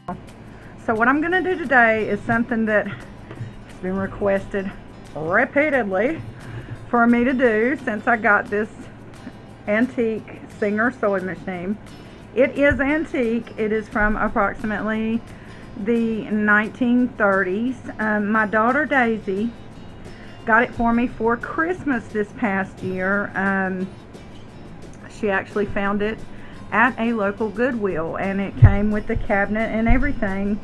So what I'm going to do today is something that has been requested repeatedly for me to do since I got this antique Singer sewing machine. It is antique. It is from approximately the 1930s. My daughter Daisy got it for me for Christmas this past year. She actually found it at a local Goodwill, and it came with the cabinet and everything.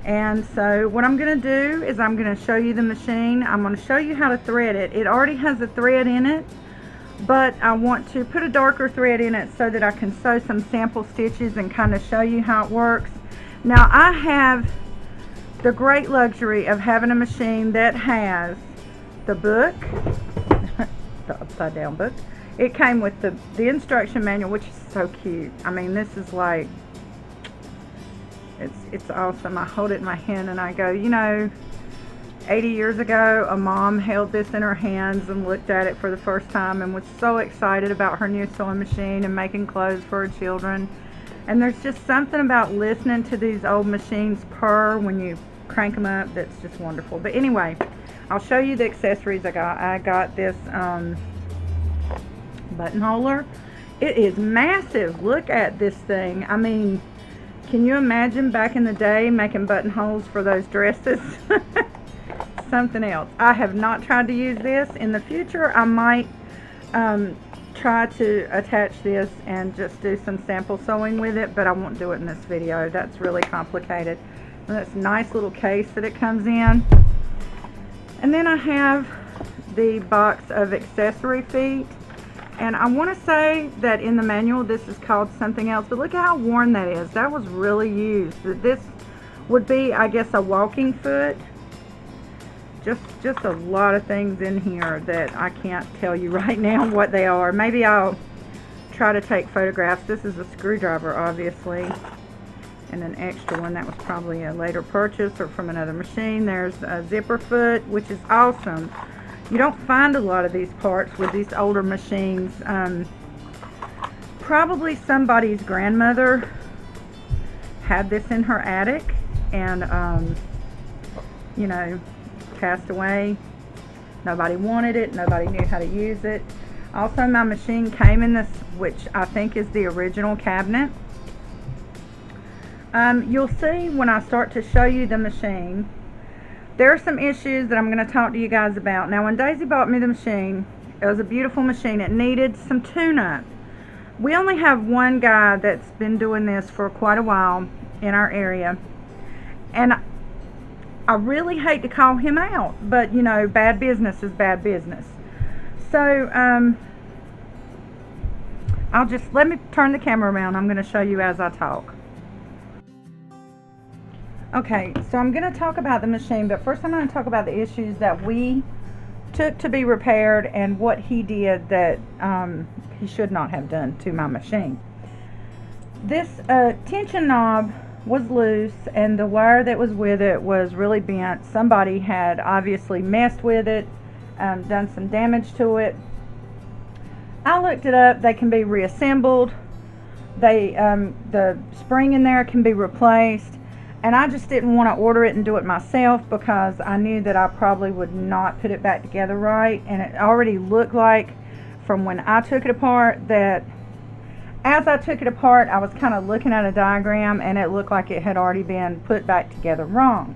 And so what I'm going to do is I'm going to show you the machine. I'm going to show you how to thread it. It already has a thread in it, but I want to put a darker thread in it so that I can sew some sample stitches and kind of show you how it works. Now, I have the great luxury of having a machine that has the book, the upside down book. It came with the instruction manual, which is so cute. I mean, this is like, it's awesome. I hold it in my hand and I go, you know, 80 years ago, a mom held this in her hands and looked at it for the first time and was so excited about her new sewing machine and making clothes for her children. And there's just something about listening to these old machines purr when you crank them up that's just wonderful. But anyway, I'll show you the accessories I got. I got this buttonholer. It is massive. Look at this thing. I mean, can you imagine back in the day making buttonholes for those dresses? Something else. I have not tried to use this. In the future, I might try to attach this and just do some sample sewing with it, but I won't do it in this video. That's really complicated. And that's a nice little case that it comes in. And then I have the box of Accessory Feet. And I want to say that in the manual this is called something else, but look at how worn that is. That was really used. This would be, I guess, a walking foot. Just a lot of things in here that I can't tell you right now what they are. Maybe I'll try to take photographs. This is a screwdriver, obviously, and an extra one that was probably a later purchase or from another machine. There's a zipper foot, which is awesome. You don't find a lot of these parts with these older machines. Probably somebody's grandmother had this in her attic and, you know, passed away. Nobody wanted it. Nobody knew how to use it. Also, my machine came in this, which I think is the original cabinet. You'll see when I start to show you the machine, there are some issues that I'm going to talk to you guys about. Now, when Daisy bought me the machine, it was a beautiful machine. It needed some tune-up. We only have one guy that's been doing this for quite a while in our area, and I really hate to call him out, but you know, bad business is bad business. So let me turn the camera around. I'm going to show you as I talk. Okay, so I'm going to talk about the machine, but first I'm going to talk about the issues that we took to be repaired and what he did that he should not have done to my machine. This tension knob was loose and the wire that was with it was really bent. Somebody had obviously messed with it, done some damage to it. I looked it up. They can be reassembled. The spring in there can be replaced. And I just didn't want to order it and do it myself because I knew that I probably would not put it back together right. And it already looked like from when I took it apart that as I took it apart, I was kind of looking at a diagram and it looked like it had already been put back together wrong.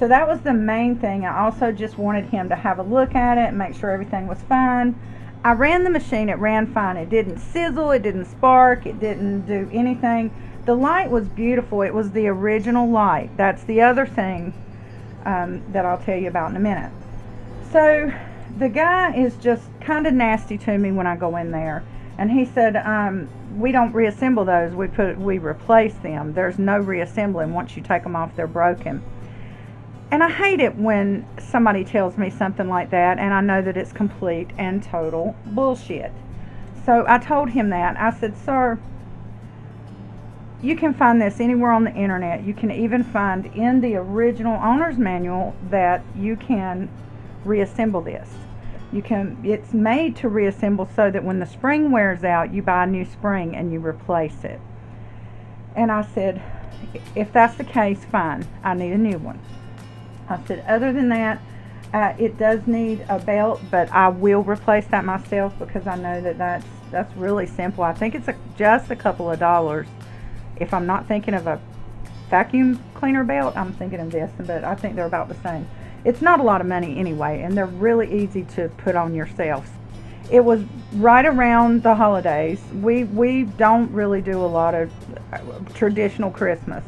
So that was the main thing. I also just wanted him to have a look at it and make sure everything was fine. I ran the machine. It ran fine. It didn't sizzle. It didn't spark. It didn't do anything. The light was beautiful. It was the original light. That's the other thing that I'll tell you about in a minute. So the guy is just kind of nasty to me when I go in there. And he said, we don't reassemble those. We replace them. There's no reassembling. Once you take them off, they're broken. And I hate it when somebody tells me something like that and I know that it's complete and total bullshit. So I told him that. I said, sir, you can find this anywhere on the internet. You can even find in the original owner's manual that you can reassemble this. It's made to reassemble so that when the spring wears out, you buy a new spring and you replace it. And I said, if that's the case, fine. I need a new one. I said, other than that, it does need a belt, but I will replace that myself because I know that that's really simple. I think it's just a couple of dollars. If I'm not thinking of a vacuum cleaner belt, I'm thinking of this, but I think they're about the same. It's not a lot of money anyway, and they're really easy to put on yourselves. It was right around the holidays. We don't really do a lot of traditional Christmas.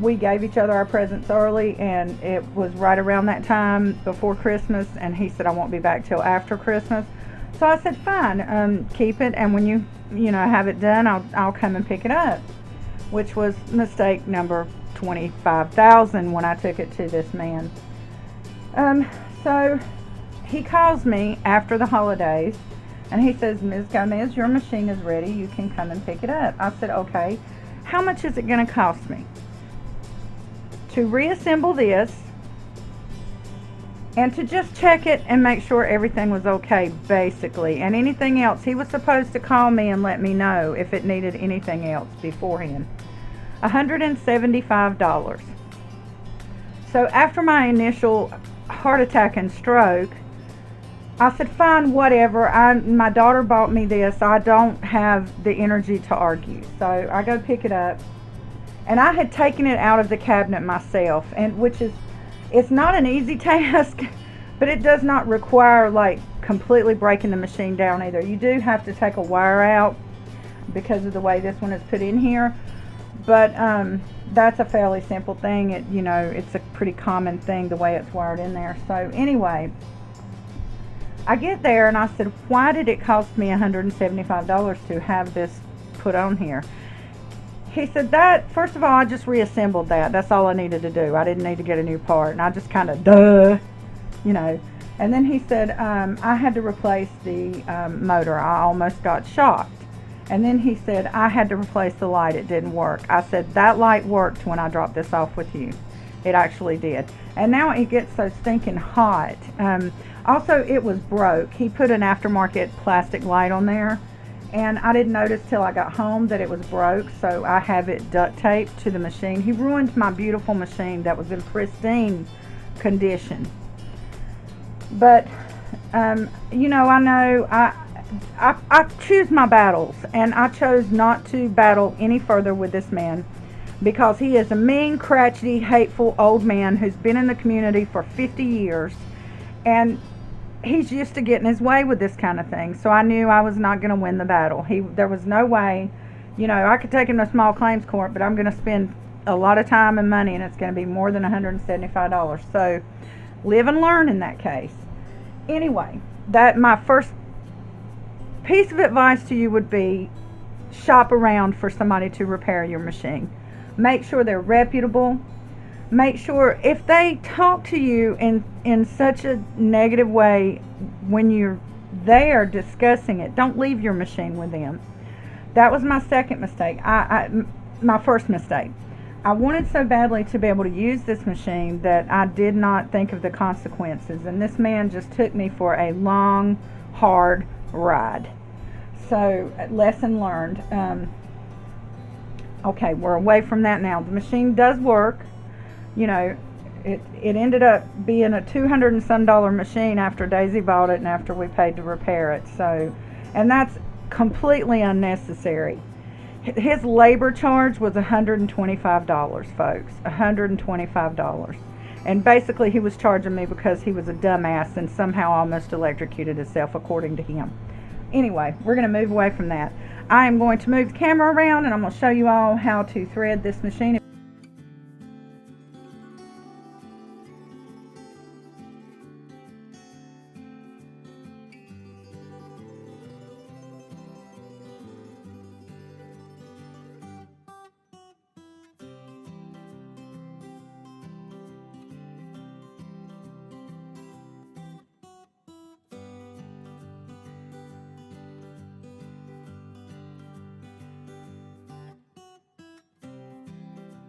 We gave each other our presents early, and it was right around that time before Christmas, and he said, I won't be back till after Christmas. So I said, fine, keep it, and when you know, have it done, I'll come and pick it up, which was mistake number 25,000 when I took it to this man. So he calls me after the holidays, and he says, Ms. Gomez, your machine is ready. You can come and pick it up. I said, okay. How much is it going to cost me to reassemble this and to just check it and make sure everything was okay, basically, and anything else? He was supposed to call me and let me know if it needed anything else beforehand. $175. So after my initial heart attack and stroke, I said, fine, whatever. My daughter bought me this. I don't have the energy to argue. So I go pick it up. And I had taken it out of the cabinet myself, and it's not an easy task, but it does not require like completely breaking the machine down either. You do have to take a wire out because of the way this one is put in here, but that's a fairly simple thing. It's a pretty common thing the way it's wired in there. So anyway, I get there and I said, why did it cost me $175 to have this put on here? He said, that, first of all, I just reassembled that. That's all I needed to do. I didn't need to get a new part. And I just kind of, And then he said, I had to replace the motor. I almost got shocked. And then he said, I had to replace the light. It didn't work. I said, that light worked when I dropped this off with you. It actually did. And now it gets so stinking hot. Also, it was broke. He put an aftermarket plastic light on there, and I didn't notice till I got home that it was broke, so I have it duct taped to the machine. He ruined my beautiful machine that was in pristine condition. But, I know I choose my battles, and I chose not to battle any further with this man because he is a mean, crotchety, hateful old man who's been in the community for 50 years, and he's used to getting his way with this kind of thing. So I knew I was not going to win the battle. There was no way, I could take him to small claims court, but I'm going to spend a lot of time and money, and it's going to be more than $175. So live and learn in that case. Anyway, that my first piece of advice to you would be shop around for somebody to repair your machine. Make sure they're reputable. Make sure if they talk to you in such a negative way when you're there discussing it, don't leave your machine with them. That was my second mistake. My first mistake. I wanted so badly to be able to use this machine that I did not think of the consequences, and this man just took me for a long, hard ride. So, lesson learned. Okay, we're away from that now. The machine does work. It ended up being a $200 and some machine after Daisy bought it and after we paid to repair it. So, and that's completely unnecessary. His labor charge was $125, folks. $125. And basically he was charging me because he was a dumbass and somehow almost electrocuted himself, according to him. Anyway, we're going to move away from that. I am going to move the camera around and I'm going to show you all how to thread this machine. Okay, so I'm going to go ahead and thread this machine. If you can see, it's got a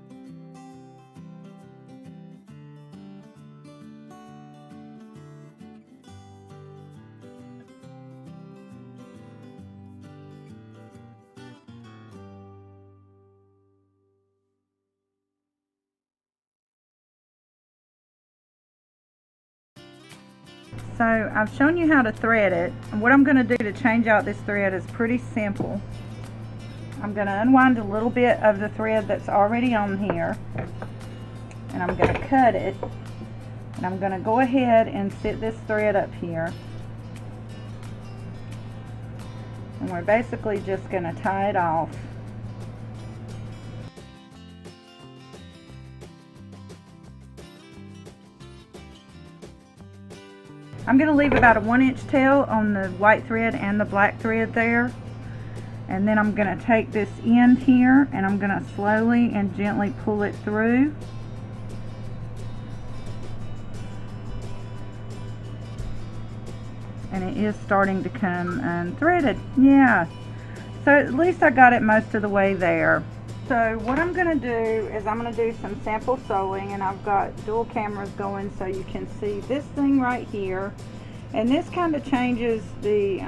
So I've shown you how to thread it, and what I'm going to do to change out this thread is pretty simple. I'm going to unwind a little bit of the thread that's already on here, and I'm going to cut it, and I'm going to go ahead and sit this thread up here, and we're basically just going to tie it off. I'm going to leave about a 1-inch tail on the white thread and the black thread there. And then I'm going to take this end here and I'm going to slowly and gently pull it through. And it is starting to come unthreaded. Yeah. So at least I got it most of the way there. So what I'm going to do is I'm going to do some sample sewing, and I've got dual cameras going so you can see this thing right here. And this kind of changes the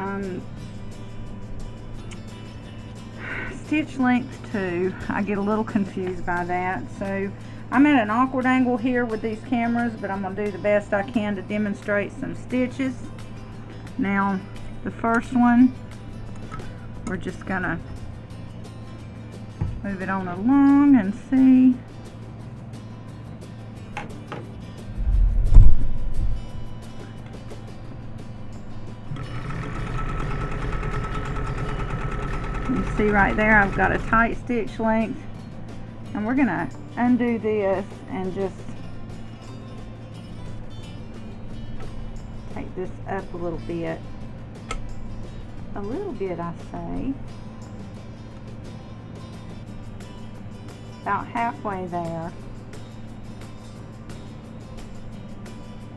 stitch length too. I get a little confused by that. So I'm at an awkward angle here with these cameras, but I'm going to do the best I can to demonstrate some stitches. Now the first one, we're just going to move it on along and see. You see right there I've got a tight stitch length, and we're going to undo this and just take this up a little bit. A little bit, I say. About halfway there.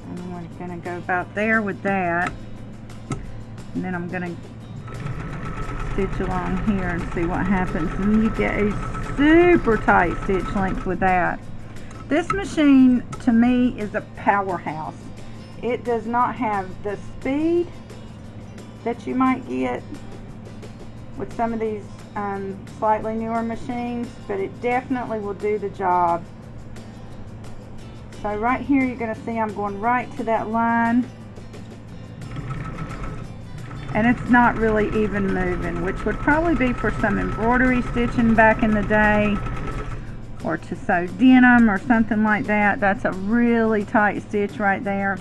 And we're going to go about there with that. And then I'm going to stitch along here and see what happens. And you get a super tight stitch length with that. This machine, to me, is a powerhouse. It does not have the speed that you might get with some of these slightly newer machines, but it definitely will do the job. So right here you're going to see I'm going right to that line, and it's not really even moving, which would probably be for some embroidery stitching back in the day, or to sew denim or something like that. That's a really tight stitch right there.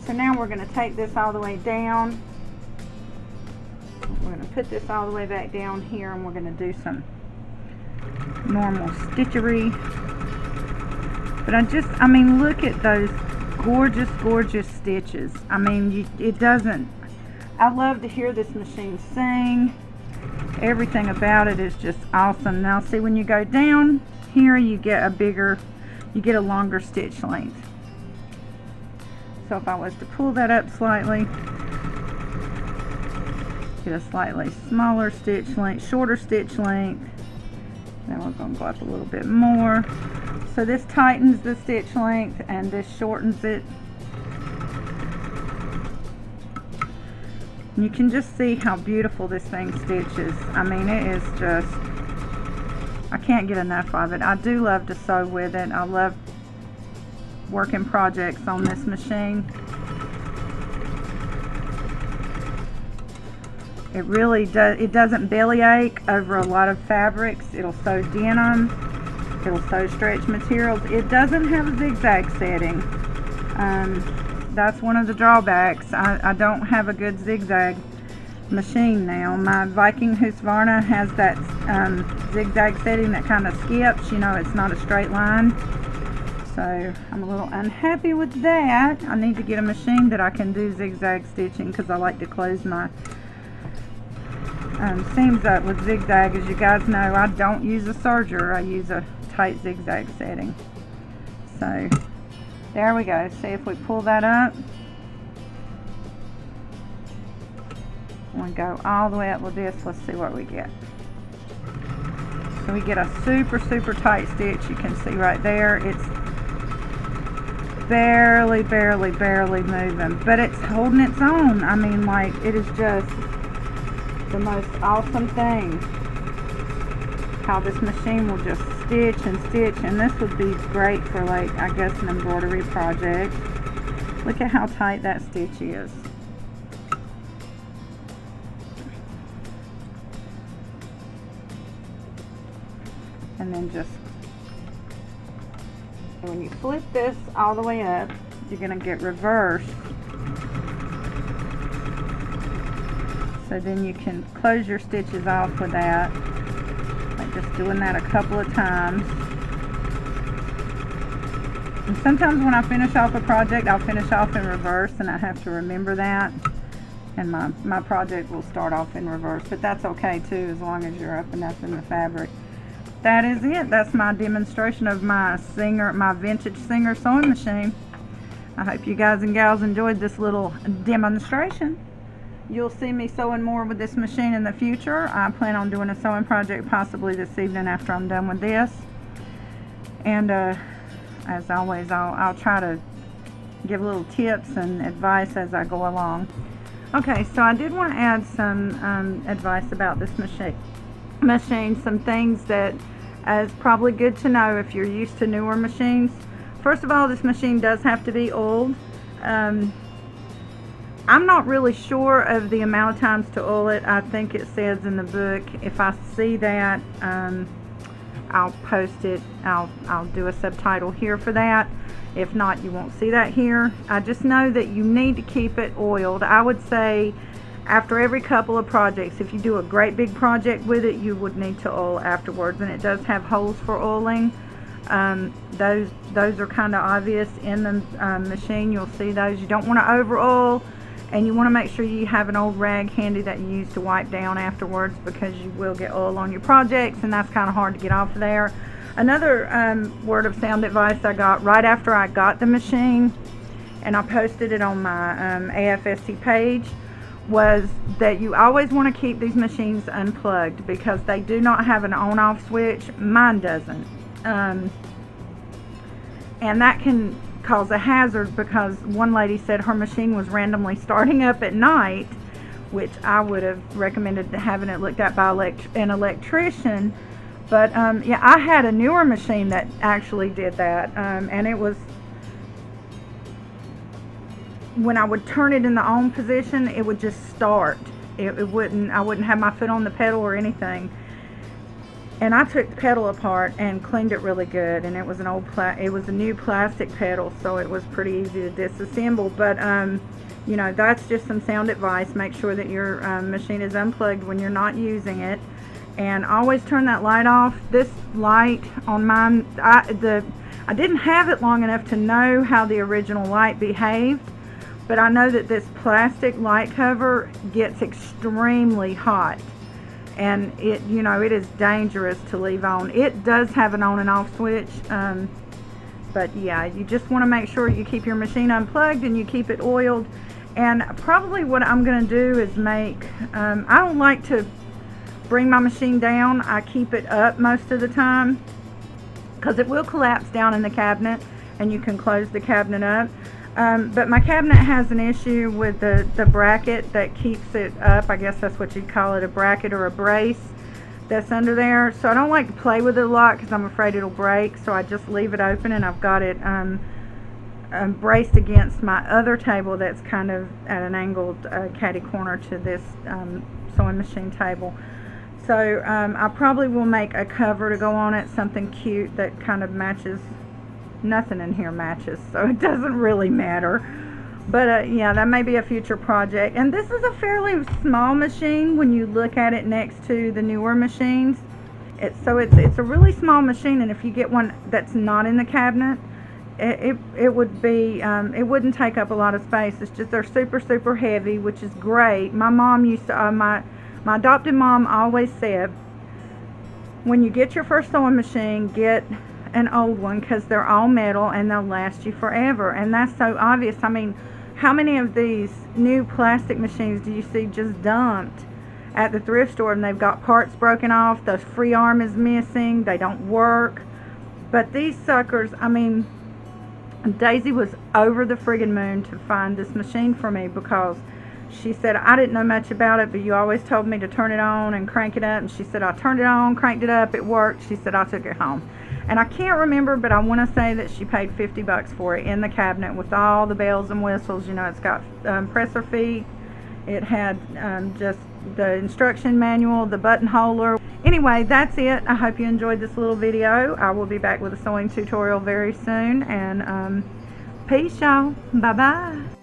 So now we're going to take this all the way down. We're going to put this all the way back down here, and we're going to do some normal stitchery. But I mean, look at those gorgeous, gorgeous stitches. I mean, I love to hear this machine sing. Everything about it is just awesome. Now see, when you go down here, you get a longer stitch length. So if I was to pull that up slightly, get a slightly smaller stitch length, shorter stitch length. Then we're going to go up a little bit more. So this tightens the stitch length and this shortens it. And you can just see how beautiful this thing stitches. I mean, it is just, I can't get enough of it. I do love to sew with it. I love working projects on this machine. It really does, it doesn't bellyache over a lot of fabrics. It'll sew denim, it'll sew stretch materials. It doesn't have a zigzag setting. That's one of the drawbacks. I don't have a good zigzag machine now. My Viking Husqvarna has that zigzag setting that kind of skips, you know, it's not a straight line. So I'm a little unhappy with that. I need to get a machine that I can do zigzag stitching, because I like to close my seams up with zigzag. As you guys know, I don't use a serger, I use a tight zigzag setting. So there we go. See if we pull that up. We go all the way up with this. Let's see what we get. So we get a super, super tight stitch. You can see right there, it's barely moving, but it's holding its own. I mean, like, it is just the most awesome thing how this machine will just stitch and stitch. And this would be great for, like, I guess an embroidery project Look at how tight that stitch is. And then just, when you flip this all the way up, you're going to get reversed. So then you can close your stitches off with that. Like just doing that a couple of times. And sometimes when I finish off a project, I'll finish off in reverse, and I have to remember that. And my project will start off in reverse, but that's okay too, as long as you're up enough in the fabric. That is it. That's my demonstration of my vintage Singer sewing machine. I hope you guys and gals enjoyed this little demonstration. You'll see me sewing more with this machine in the future. I plan on doing a sewing project possibly this evening after I'm done with this. And as always, I'll try to give little tips and advice as I go along. Okay, so I did want to add some advice about this machine, some things that is probably good to know if you're used to newer machines. First of all, this machine does have to be oiled. I'm not really sure of the amount of times to oil it. I think it says in the book. If I see that, I'll post it. I'll do a subtitle here for that. If not, you won't see that here. I just know that you need to keep it oiled. I would say after every couple of projects. If you do a great big project with it, you would need to oil afterwards, and it does have holes for oiling. Those are kind of obvious in the machine. You'll see those. You don't want to over oil, and you want to make sure you have an old rag handy that you use to wipe down afterwards, because you will get oil on your projects, and that's kind of hard to get off of there. Another word of sound advice I got right after I got the machine, and I posted it on my AFSC page, was that you always want to keep these machines unplugged, because they do not have an on-off switch. Mine doesn't. And that can cause a hazard, because one lady said her machine was randomly starting up at night, which I would have recommended having it looked at by an electrician. But yeah, I had a newer machine that actually did that, and it was, when I would turn it in the on position, it would just start. I wouldn't have my foot on the pedal or anything. And I took the pedal apart and cleaned it really good, and it was a new plastic pedal, so it was pretty easy to disassemble. But you know, that's just some sound advice. Make sure that your machine is unplugged when you're not using it, and always turn that light off. This light on mine, I didn't have it long enough to know how the original light behaved, but I know that this plastic light cover gets extremely hot, and it is dangerous to leave on. It does have an on and off switch, but yeah, you just want to make sure you keep your machine unplugged and you keep it oiled. And probably what I'm going to do is make, I don't like to bring my machine down. I keep it up most of the time, because it will collapse down in the cabinet, and you can close the cabinet up. But my cabinet has an issue with the bracket that keeps it up. I guess that's what you'd call it, a bracket or a brace that's under there. So I don't like to play with it a lot, because I'm afraid it'll break. So I just leave it open, and I've got it braced against my other table that's kind of at an angled catty corner to this sewing machine table. So I probably will make a cover to go on it, something cute that kind of matches. Nothing in here matches, so it doesn't really matter. But yeah, that may be a future project. And this is a fairly small machine when you look at it next to the newer machines. It's a really small machine, and if you get one that's not in the cabinet, it would be it wouldn't take up a lot of space. It's just they're super heavy, which is great. My mom used to my adopted mom always said, when you get your first sewing machine, get an old one, because they're all metal and they'll last you forever. And that's so obvious. I mean, how many of these new plastic machines do you see just dumped at the thrift store, and they've got parts broken off, the free arm is missing, they don't work? But these suckers, I mean, Daisy was over the friggin' moon to find this machine for me, because she said, I didn't know much about it, but you always told me to turn it on and crank it up. And she said, I turned it on, cranked it up, it worked. She said, I took it home. And I can't remember, but I want to say that she paid $50 for it in the cabinet with all the bells and whistles. You know, it's got presser feet. It had just the instruction manual, the buttonholer. Anyway, that's it. I hope you enjoyed this little video. I will be back with a sewing tutorial very soon. And peace, y'all. Bye-bye.